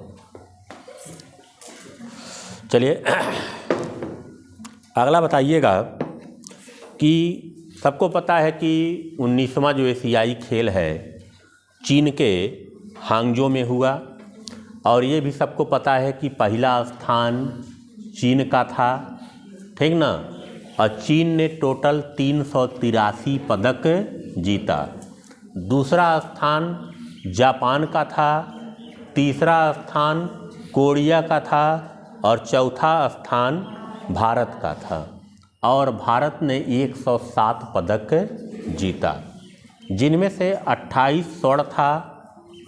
चलिए अगला बताइएगा कि सबको पता है कि 19वां जो एशियाई खेल है चीन के हांगजो में हुआ। और ये भी सबको पता है कि पहला स्थान चीन का था, ठीक ना। और चीन ने टोटल 383 पदक जीता। दूसरा स्थान जापान का था, तीसरा स्थान कोरिया का था और चौथा स्थान भारत का था। और भारत ने 107 पदक जीता, जिनमें से 28 स्वर्ण था,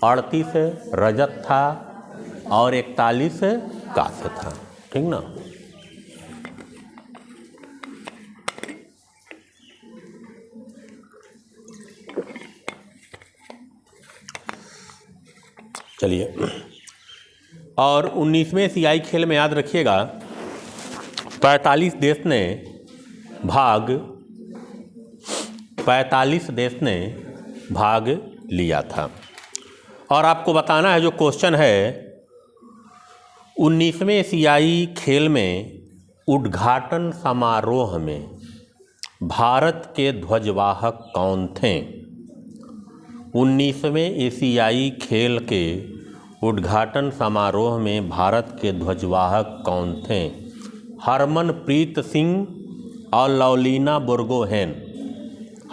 38 रजत था और 41 कांस्य था, ठीक ना। चलिए, और 19वें एशियाई खेल में याद रखिएगा 45 देश ने भाग लिया था। और आपको बताना है, जो क्वेश्चन है 19वें एशियाई खेल में उद्घाटन समारोह में भारत के ध्वजवाहक कौन थे? 19वें एशियाई खेल के उद्घाटन समारोह में भारत के ध्वजवाहक कौन थे? हरमनप्रीत सिंह और लवलीना बोरगोहेन।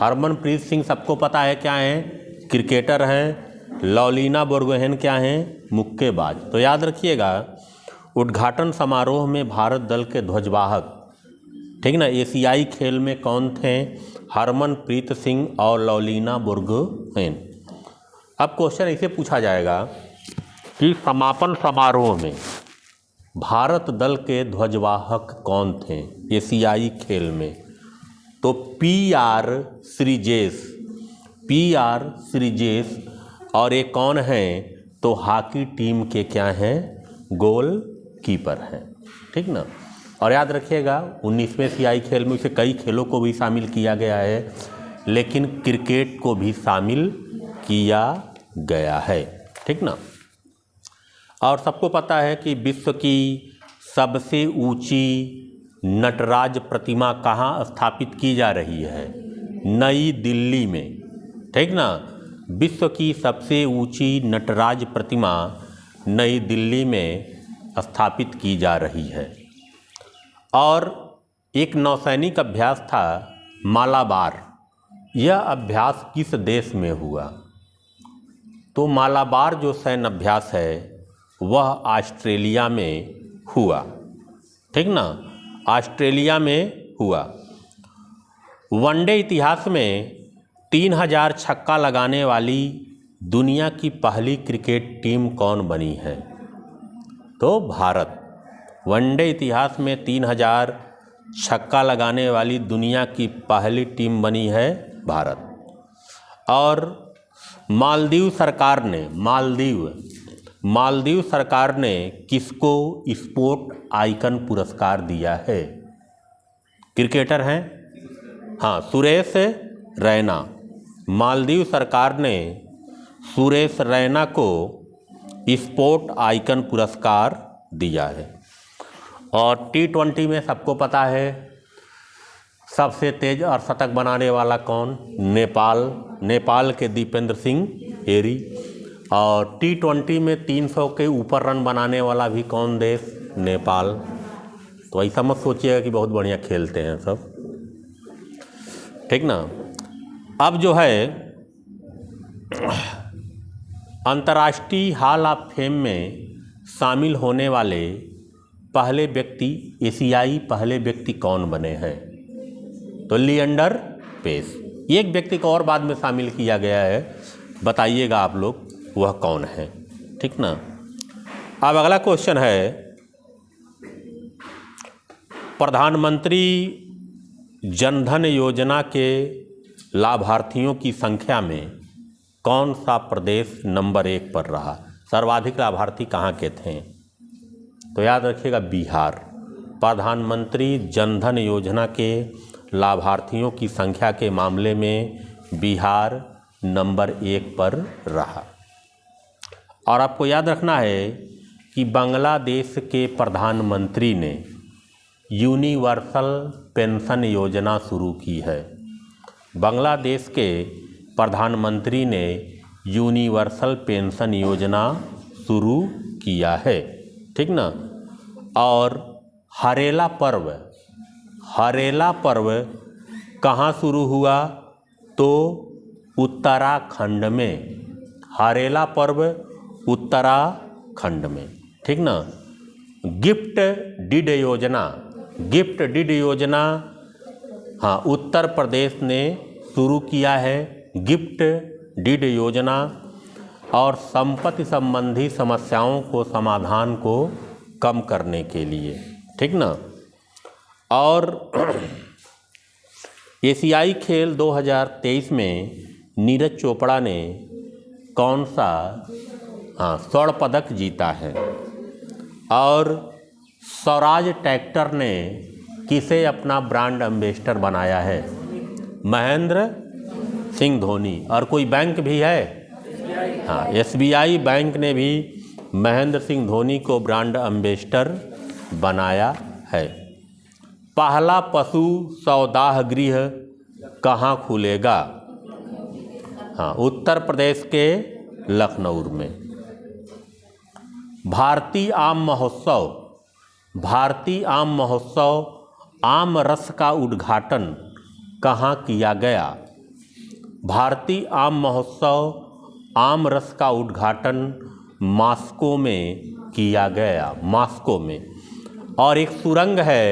हरमनप्रीत सिंह सबको पता है क्या हैं, क्रिकेटर हैं। लवलीना बोरगोहेन क्या हैं, मुक्केबाज। तो याद रखिएगा, उद्घाटन समारोह में भारत दल के ध्वजवाहक, ठीक ना, एशियाई खेल में कौन थे? हरमनप्रीत सिंह और लवलीना बोरगोहेन। अब क्वेश्चन ऐसे पूछा जाएगा कि समापन समारोह में भारत दल के ध्वजवाहक कौन थे एशियाई खेल में? तो PR श्रीजेश और ये कौन हैं? तो हॉकी टीम के क्या हैं? गोल कीपर हैं, ठीक ना। और याद रखिएगा 19वें एशियाई खेल में से कई खेलों को भी शामिल किया गया है, लेकिन क्रिकेट को भी शामिल किया गया है, ठीक ना। और सबको पता है कि विश्व की सबसे ऊंची नटराज प्रतिमा कहाँ स्थापित की जा रही है? नई दिल्ली में, ठीक ना। विश्व की सबसे ऊंची नटराज प्रतिमा नई दिल्ली में स्थापित की जा रही है। और एक नौसैनिक अभ्यास था मालाबार। यह अभ्यास किस देश में हुआ? तो मालाबार जो सैन्य अभ्यास है वह ऑस्ट्रेलिया में हुआ, ठीक ना, ऑस्ट्रेलिया में हुआ। वनडे इतिहास में 3000 छक्का लगाने वाली दुनिया की पहली क्रिकेट टीम कौन बनी है? तो भारत। वनडे इतिहास में 3000 छक्का लगाने वाली दुनिया की पहली टीम बनी है भारत। और मालदीव सरकार ने किसको स्पोर्ट आइकन पुरस्कार दिया है? क्रिकेटर हैं, हाँ, सुरेश रैना। मालदीव सरकार ने सुरेश रैना को स्पोर्ट आइकन पुरस्कार दिया है। और T20 में सबको पता है सबसे तेज अर्धशतक बनाने वाला कौन? नेपाल के दीपेंद्र सिंह एरी। और T20 में 300 के ऊपर रन बनाने वाला भी कौन देश? नेपाल। तो ऐसा मत सोचिएगा कि बहुत बढ़िया खेलते हैं सब, ठीक ना। अब जो है अंतर्राष्ट्रीय हॉल ऑफ फेम में शामिल होने वाले पहले व्यक्ति, एशियाई पहले व्यक्ति कौन बने हैं? तो लिएंडर पेस। एक व्यक्ति को और बाद में शामिल किया गया है, बताइएगा आप लोग वह कौन है, ठीक ना। अब अगला क्वेश्चन है, प्रधानमंत्री जनधन योजना के लाभार्थियों की संख्या में कौन सा प्रदेश नंबर 1 पर रहा? सर्वाधिक लाभार्थी कहाँ के थे? तो याद रखिएगा बिहार। प्रधानमंत्री जनधन योजना के लाभार्थियों की संख्या के मामले में बिहार नंबर 1 पर रहा। और आपको याद रखना है कि बांग्लादेश के प्रधानमंत्री ने यूनिवर्सल पेंशन योजना शुरू की है। बांग्लादेश के प्रधानमंत्री ने यूनिवर्सल पेंशन योजना शुरू किया है, ठीक ना। और हरेला पर्व कहाँ शुरू हुआ? तो उत्तराखंड में। हरेला पर्व उत्तराखंड में, ठीक ना। गिफ्ट डीड योजना हाँ, उत्तर प्रदेश ने शुरू किया है गिफ्ट डीड योजना। और संपत्ति संबंधी समस्याओं को समाधान को कम करने के लिए, ठीक ना। और एशियाई खेल 2023 में नीरज चोपड़ा ने कौन सा स्वर्ण पदक जीता है? और स्वराज ट्रैक्टर ने किसे अपना ब्रांड एम्बेसडर बनाया है? महेंद्र सिंह धोनी। और कोई बैंक भी है, हाँ, SBI बैंक ने भी महेंद्र सिंह धोनी को ब्रांड एम्बेसडर बनाया है। पहला पशु सौदाह गृह कहाँ खुलेगा? हाँ, उत्तर प्रदेश के लखनऊ में। भारतीय आम महोत्सव आम रस का उद्घाटन कहाँ किया गया? भारतीय आम महोत्सव आम रस का उद्घाटन मॉस्को में किया गया, मॉस्को में। और एक सुरंग है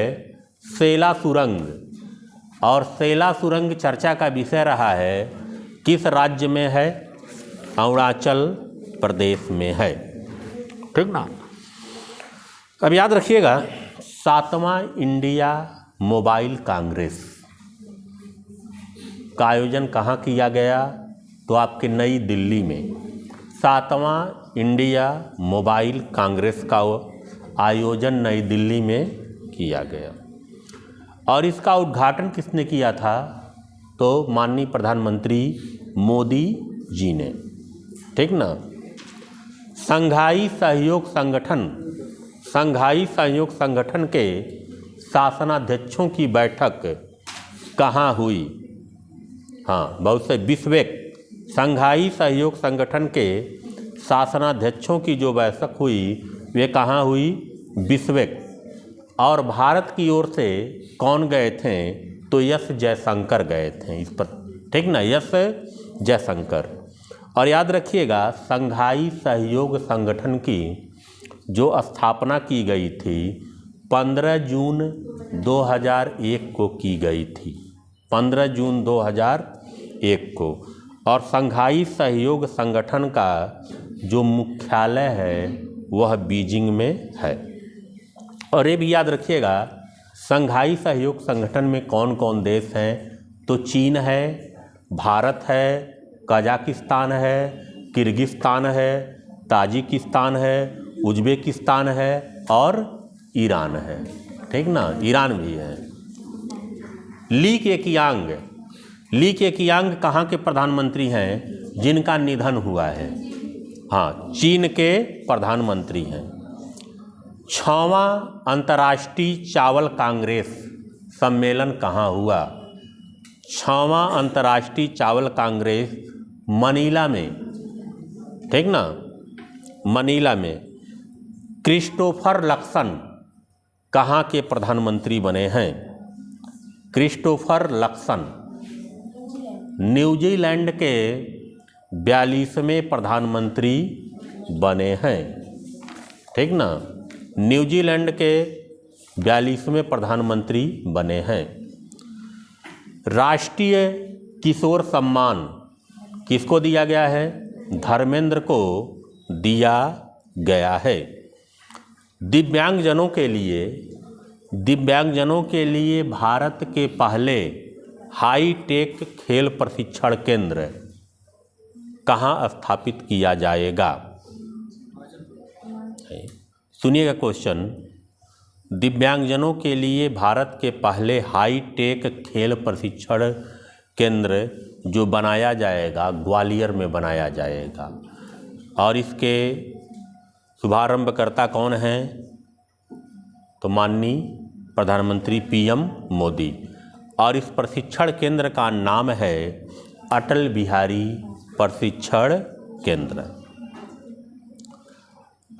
सेला सुरंग, और सेला सुरंग चर्चा का विषय रहा है, किस राज्य में है? अरुणाचल प्रदेश में है, ठीक ना। अब याद रखिएगा, 7वां इंडिया मोबाइल कांग्रेस का आयोजन कहाँ किया गया? तो आपके नई दिल्ली में 7वां इंडिया मोबाइल कांग्रेस का आयोजन नई दिल्ली में किया गया। और इसका उद्घाटन किसने किया था? तो माननीय प्रधानमंत्री मोदी जी ने, ठीक ना। संघाई सहयोग संगठन के शासनाध्यक्षों की बैठक कहाँ हुई? हाँ, बहुत से बिस्वेक, संघाई सहयोग संगठन के शासनाध्यक्षों की जो बैठक हुई वे कहाँ हुई? बिस्वेक। और भारत की ओर से कौन गए थे? तो एस जयशंकर गए थे इस पर, ठीक ना, एस जयशंकर। और याद रखिएगा, संघाई सहयोग संगठन की जो स्थापना की गई थी 15 जून 2001 को की गई थी, 15 जून 2001 को। और संघाई सहयोग संगठन का जो मुख्यालय है वह बीजिंग में है। और ये भी याद रखिएगा, संघाई सहयोग संगठन में कौन कौन देश हैं? तो चीन है, भारत है, कजाकिस्तान है, किर्गिस्तान है, ताजिकिस्तान है, उज्बेकिस्तान है और ईरान है, ठीक ना, ईरान भी है। ली केकियांग कहाँ के प्रधानमंत्री हैं जिनका निधन हुआ है? हाँ, चीन के प्रधानमंत्री हैं। 6वां अंतर्राष्ट्रीय चावल कांग्रेस सम्मेलन कहाँ हुआ? 6वां अंतर्राष्ट्रीय चावल कांग्रेस मनीला में, ठीक ना, मनीला में। क्रिस्टोफर लक्सन कहाँ के प्रधानमंत्री बने हैं? क्रिस्टोफर लक्सन न्यूजीलैंड के 42वें प्रधानमंत्री बने हैं, ठीक ना, न्यूजीलैंड के 42वें प्रधानमंत्री बने हैं। राष्ट्रीय किशोर सम्मान किसको दिया गया है? धर्मेंद्र को दिया गया है। दिव्यांगजनों के लिए भारत के पहले हाईटेक खेल प्रशिक्षण केंद्र कहाँ स्थापित किया जाएगा? सुनिएगा क्वेश्चन, दिव्यांगजनों के लिए भारत के पहले हाईटेक खेल प्रशिक्षण केंद्र जो बनाया जाएगा ग्वालियर में बनाया जाएगा। और इसके शुभारंभकर्ता कौन हैं? तो माननीय प्रधानमंत्री PM मोदी। और इस प्रशिक्षण केंद्र का नाम है अटल बिहारी प्रशिक्षण केंद्र।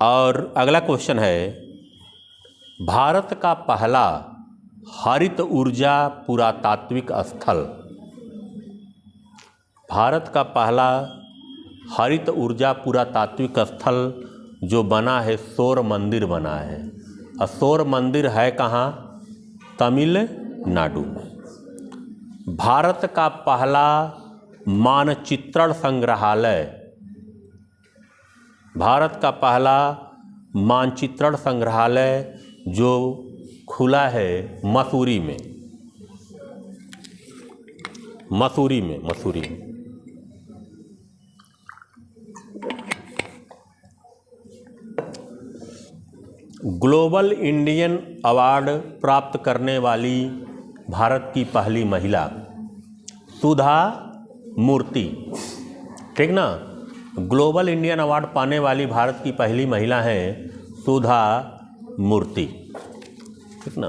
और अगला क्वेश्चन है, भारत का पहला हरित ऊर्जा पुरातात्विक स्थल, भारत का पहला हरित ऊर्जा पुरातात्विक स्थल जो बना है, सौर मंदिर बना है। और सौर मंदिर है कहाँ? तमिलनाडु में। भारत का पहला मानचित्रण संग्रहालय, भारत का पहला मानचित्रण संग्रहालय जो खुला है मसूरी में, मसूरी में। ग्लोबल इंडियन अवार्ड प्राप्त करने वाली भारत की पहली महिला सुधा मूर्ति, ठीक ना। ग्लोबल इंडियन अवार्ड पाने वाली भारत की पहली महिला है सुधा मूर्ति, ठीक ना।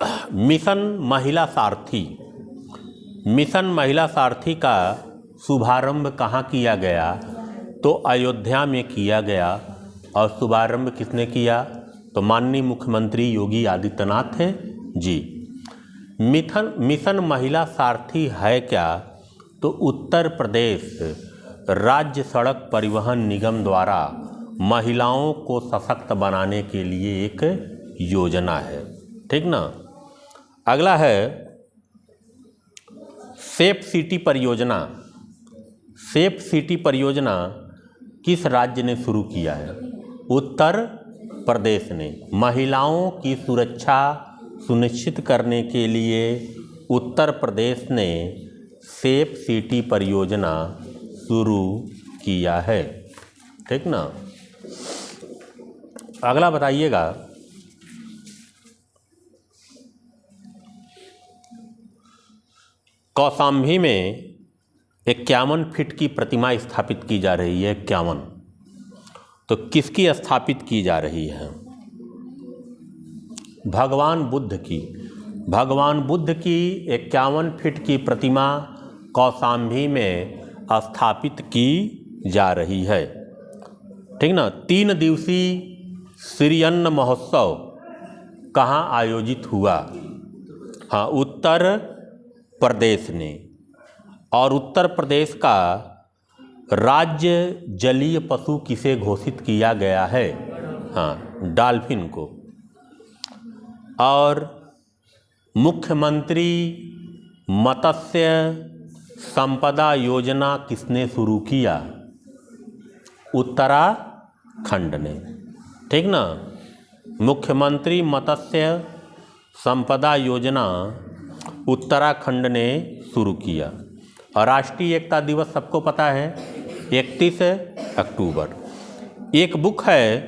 मिशन महिला सारथी, मिशन महिला सारथी का शुभारंभ कहाँ किया गया? तो अयोध्या में किया गया। और शुभारंभ किसने किया? तो माननीय मुख्यमंत्री योगी आदित्यनाथ जी। मिशन महिला सारथी है क्या? तो उत्तर प्रदेश राज्य सड़क परिवहन निगम द्वारा महिलाओं को सशक्त बनाने के लिए एक योजना है, ठीक ना। अगला है सेफ सिटी परियोजना। सेफ सिटी परियोजना किस राज्य ने शुरू किया है? उत्तर प्रदेश ने। महिलाओं की सुरक्षा सुनिश्चित करने के लिए उत्तर प्रदेश ने सेफ सिटी परियोजना शुरू किया है, ठीक ना। अगला बताइएगा, कौशाम्बी में 51 फीट की प्रतिमा स्थापित की जा रही है। 51 तो किसकी स्थापित की जा रही है? भगवान बुद्ध की। भगवान बुद्ध की 51 फीट की प्रतिमा कौशाम्बी में स्थापित की जा रही है, ठीक ना। 3 दिवसीय श्री अन्न महोत्सव कहाँ आयोजित हुआ? हाँ, उत्तर प्रदेश ने। और उत्तर प्रदेश का राज्य जलीय पशु किसे घोषित किया गया है? हाँ, डॉल्फिन को। और मुख्यमंत्री मत्स्य संपदा योजना किसने शुरू किया? उत्तराखंड ने, ठीक ना। मुख्यमंत्री मत्स्य संपदा योजना उत्तराखंड ने शुरू किया। और राष्ट्रीय एकता दिवस सबको पता है 31 अक्टूबर। एक बुक है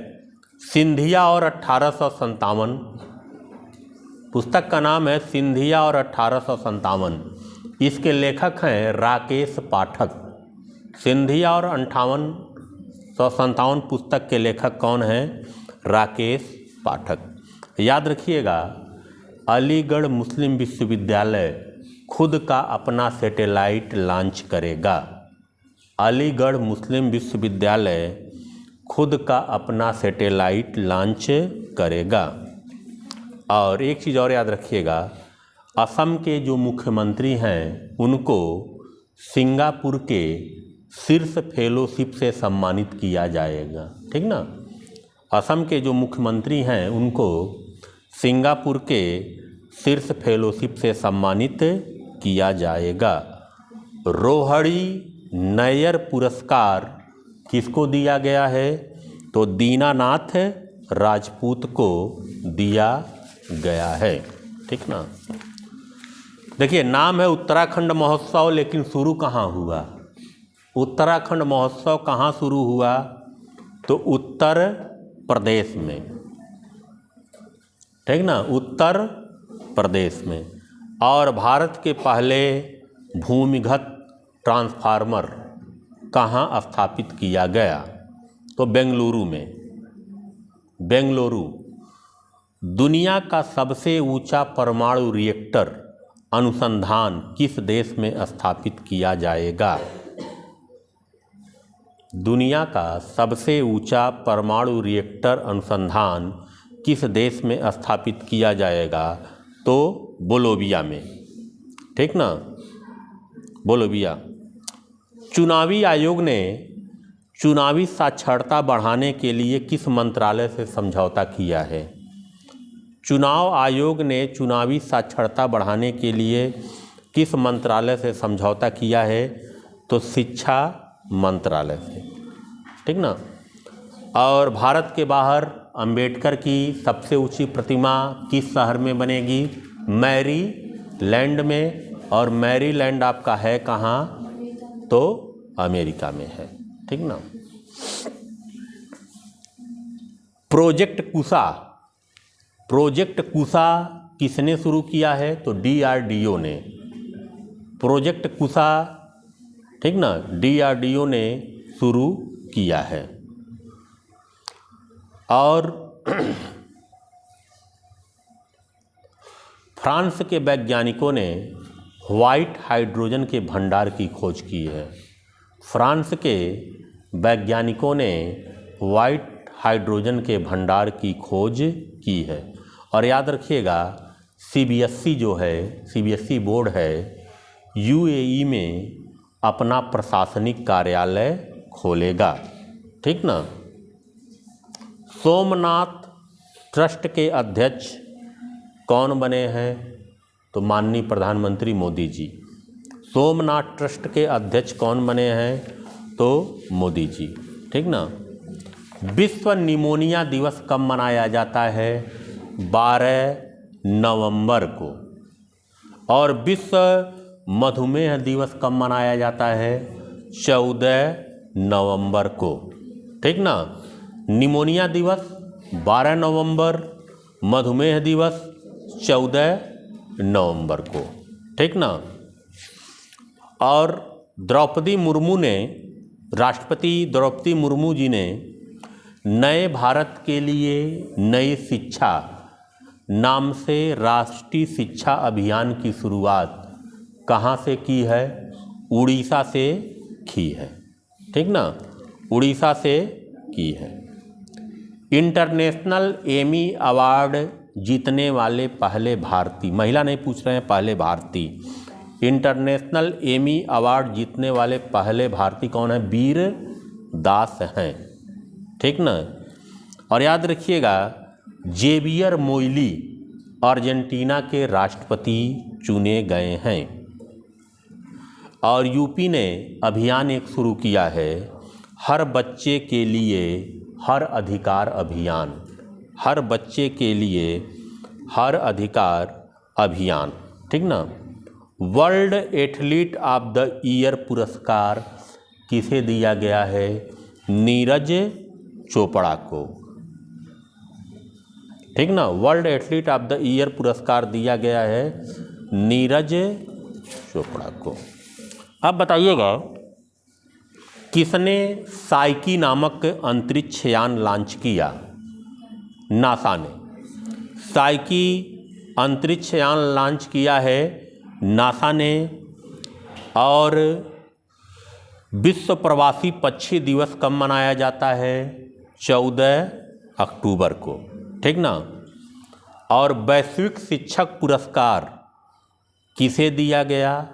सिंधिया और 1857, पुस्तक का नाम है सिंधिया और 1857। इसके लेखक हैं राकेश पाठक। सिंधिया और 1857 पुस्तक के लेखक कौन हैं? राकेश पाठक। याद रखिएगा, अलीगढ़ मुस्लिम विश्वविद्यालय खुद का अपना सैटेलाइट लॉन्च करेगा। अलीगढ़ मुस्लिम विश्वविद्यालय खुद का अपना सैटेलाइट लॉन्च करेगा। और एक चीज़ और याद रखिएगा, असम के जो मुख्यमंत्री हैं उनको सिंगापुर के शीर्ष फेलोशिप से सम्मानित किया जाएगा, ठीक ना। असम के जो मुख्यमंत्री हैं उनको सिंगापुर के शीर्ष फेलोशिप से सम्मानित किया जाएगा। रोहड़ी नैयर पुरस्कार किसको दिया गया है? तो दीनानाथ राजपूत को दिया गया है, ठीक ना। देखिए, नाम है उत्तराखंड महोत्सव, लेकिन शुरू कहाँ हुआ? उत्तराखंड महोत्सव कहाँ शुरू हुआ? तो उत्तर प्रदेश में, ठीक ना, उत्तर प्रदेश में। और भारत के पहले भूमिगत ट्रांसफार्मर कहाँ स्थापित किया गया? तो बेंगलुरु में। बेंगलुरु। दुनिया का सबसे ऊंचा परमाणु रिएक्टर अनुसंधान किस देश में स्थापित किया जाएगा? दुनिया का सबसे ऊंचा परमाणु रिएक्टर अनुसंधान किस देश में स्थापित किया जाएगा? तो बोलोविया में, ठीक ना, बोलोविया। चुनावी आयोग ने चुनावी साक्षरता बढ़ाने के लिए किस मंत्रालय से समझौता किया है? चुनाव आयोग ने चुनावी साक्षरता बढ़ाने के लिए किस मंत्रालय से समझौता किया है? तो शिक्षा मंत्रालय से, ठीक ना। और भारत के बाहर अंबेडकर की सबसे ऊंची प्रतिमा किस शहर में बनेगी? मैरीलैंड में। और मैरीलैंड आपका है कहाँ? तो अमेरिका में है, ठीक ना। प्रोजेक्ट कुशा। प्रोजेक्ट कुशा किसने शुरू किया है? तो DRDO ने। प्रोजेक्ट कुशा, ठीक ना, DRDO ने शुरू किया है। और फ्रांस के वैज्ञानिकों ने व्हाइट हाइड्रोजन के भंडार की खोज की है। फ्रांस के वैज्ञानिकों ने व्हाइट हाइड्रोजन के भंडार की खोज की है। और याद रखिएगा, सीबीएसई जो है, सीबीएसई बोर्ड है, यूएई में अपना प्रशासनिक कार्यालय खोलेगा। ठीक ना। सोमनाथ ट्रस्ट के अध्यक्ष कौन बने हैं? तो माननीय प्रधानमंत्री मोदी जी। सोमनाथ ट्रस्ट के अध्यक्ष कौन बने हैं? तो मोदी जी। ठीक ना। विश्व निमोनिया दिवस कब मनाया जाता है? 12 नवंबर को। और विश्व मधुमेह दिवस कब मनाया जाता है? 14 नवंबर को। ठीक ना। निमोनिया दिवस 12 नवंबर, मधुमेह दिवस 14 नवंबर को। ठीक ना। और द्रौपदी मुर्मू ने, राष्ट्रपति द्रौपदी मुर्मू जी ने नए भारत के लिए नई शिक्षा नाम से राष्ट्रीय शिक्षा अभियान की शुरुआत कहाँ से की है? उड़ीसा से की है। ठीक ना। उड़ीसा से की है। इंटरनेशनल एमी अवार्ड जीतने वाले पहले भारतीय, महिला नहीं पूछ रहे हैं, पहले भारतीय। इंटरनेशनल एमी अवार्ड जीतने वाले पहले भारतीय कौन है? वीर दास हैं। ठीक ना। और याद रखिएगा, जेवियर मोइली अर्जेंटीना के राष्ट्रपति चुने गए हैं। और यूपी ने अभियान एक शुरू किया है, हर बच्चे के लिए हर अधिकार अभियान। हर बच्चे के लिए हर अधिकार अभियान। ठीक ना। World athlete of the year पुरस्कार किसे दिया गया है? नीरज चोपड़ा को। ठीक ना। World athlete of the year पुरस्कार दिया गया है नीरज चोपड़ा को। अब बताइएगा, किसने साइकी नामक अंतरिक्ष यान लॉन्च किया? नासा ने साइकी अंतरिक्ष यान लॉन्च किया है नासा ने। और विश्व प्रवासी पक्षी दिवस कब मनाया जाता है? 14 अक्टूबर को। ठीक ना। और वैश्विक शिक्षक पुरस्कार किसे दिया गया?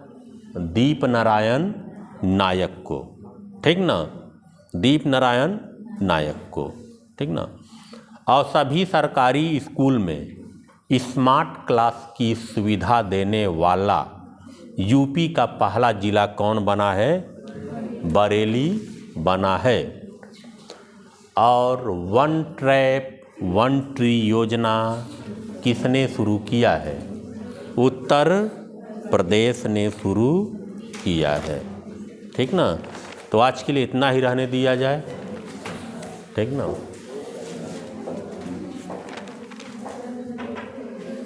दीप नारायण नायक को। ठीक ना। दीप नारायण नायक को। ठीक ना। और सभी सरकारी स्कूल में स्मार्ट क्लास की सुविधा देने वाला यूपी का पहला जिला कौन बना है? बरेली बना है। और वन ट्रैप वन ट्री योजना किसने शुरू किया है? उत्तर प्रदेश ने शुरू किया है। ठीक ना। तो आज के लिए इतना ही रहने दिया जाए। ठीक ना।